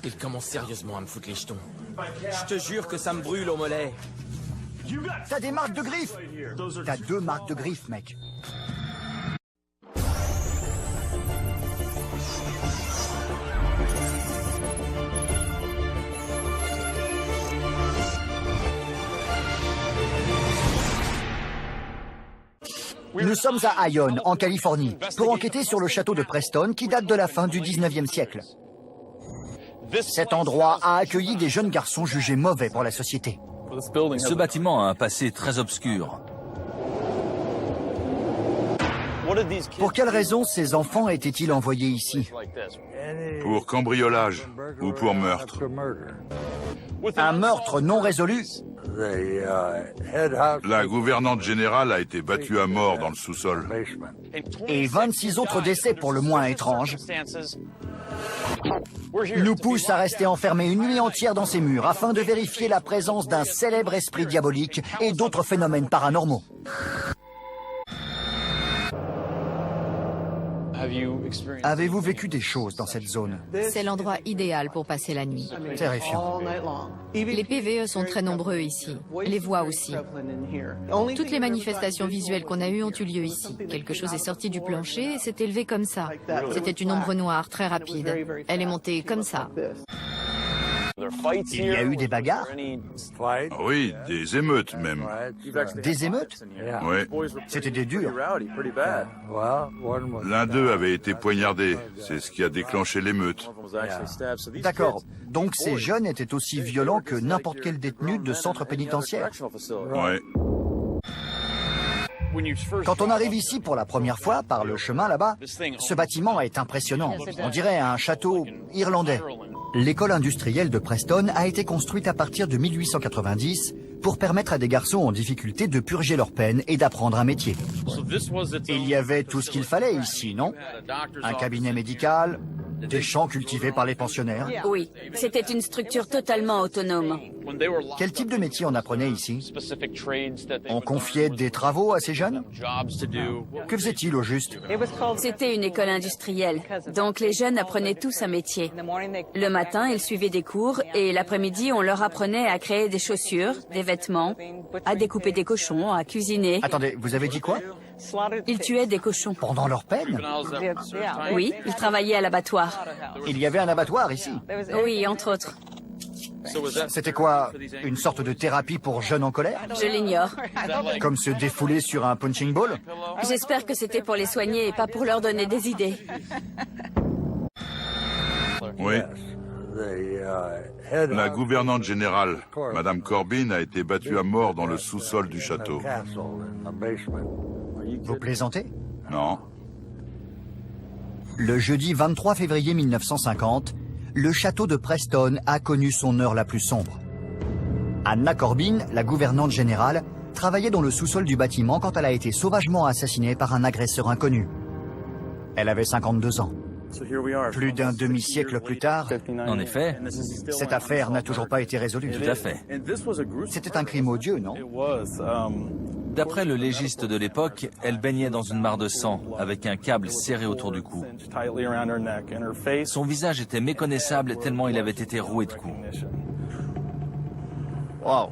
Il commence sérieusement à me foutre les jetons. Je te jure que ça me brûle au mollet. T'as des marques de griffes. T'as 2 marques de griffes, mec. Nous sommes à Ione, en Californie, pour enquêter sur le château de Preston qui date de la fin du 19e siècle. Cet endroit a accueilli des jeunes garçons jugés mauvais pour la société. Ce bâtiment a un passé très obscur. Pour quelles raisons ces enfants étaient-ils envoyés ici? Pour cambriolage ou pour meurtre. Un meurtre non résolu? La gouvernante générale a été battue à mort dans le sous-sol. Et 26 autres décès pour le moins étranges nous poussent à rester enfermés une nuit entière dans ces murs afin de vérifier la présence d'un célèbre esprit diabolique et d'autres phénomènes paranormaux. Avez-vous vécu des choses dans cette zone? C'est l'endroit idéal pour passer la nuit. Terrifiant. Les PVE sont très nombreux ici, les voix aussi. Toutes les manifestations visuelles qu'on a eues ont eu lieu ici. Quelque chose est sorti du plancher et s'est élevé comme ça. C'était une ombre noire très rapide. Elle est montée comme ça. Il y a eu des bagarres? Oui, des émeutes même. Des émeutes? Oui. C'était des durs. L'un d'eux avait été poignardé. C'est ce qui a déclenché l'émeute. D'accord. Donc ces jeunes étaient aussi violents que n'importe quel détenu de centre pénitentiaire. Ouais. Quand on arrive ici pour la première fois, par le chemin là-bas, ce bâtiment est impressionnant. On dirait un château irlandais. L'école industrielle de Preston a été construite à partir de 1890 pour permettre à des garçons en difficulté de purger leur peine et d'apprendre un métier. Il y avait tout ce qu'il fallait ici, non? Un cabinet médical, des champs cultivés par les pensionnaires. Oui, c'était une structure totalement autonome. Quel type de métier on apprenait ici? On confiait des travaux à ces jeunes? Que faisaient-ils au juste? C'était une école industrielle, donc les jeunes apprenaient tous un métier. Le matin, ils suivaient des cours et l'après-midi, on leur apprenait à créer des chaussures, des vêtements, à découper des cochons, à cuisiner. Attendez, vous avez dit quoi? Ils tuaient des cochons. Pendant leur peine? Oui, ils travaillaient à l'abattoir. Il y avait un abattoir ici? Oui, entre autres. C'était quoi? Une sorte de thérapie pour jeunes en colère? Je l'ignore. Comme se défouler sur un punching ball? J'espère que c'était pour les soigner et pas pour leur donner des idées. Oui. La gouvernante générale, Madame Corbin, a été battue à mort dans le sous-sol du château. Vous plaisantez? Non. Le jeudi 23 février 1950, le château de Preston a connu son heure la plus sombre. Anna Corbin, la gouvernante générale, travaillait dans le sous-sol du bâtiment quand elle a été sauvagement assassinée par un agresseur inconnu. Elle avait 52 ans. Plus d'un demi-siècle plus tard, En effet, cette affaire n'a toujours pas été résolue. tout à fait. C'était un crime odieux, non? D'après le légiste de l'époque, elle baignait dans une mare de sang, avec un câble serré autour du cou. Son visage était méconnaissable tellement il avait été roué de coups. Wow.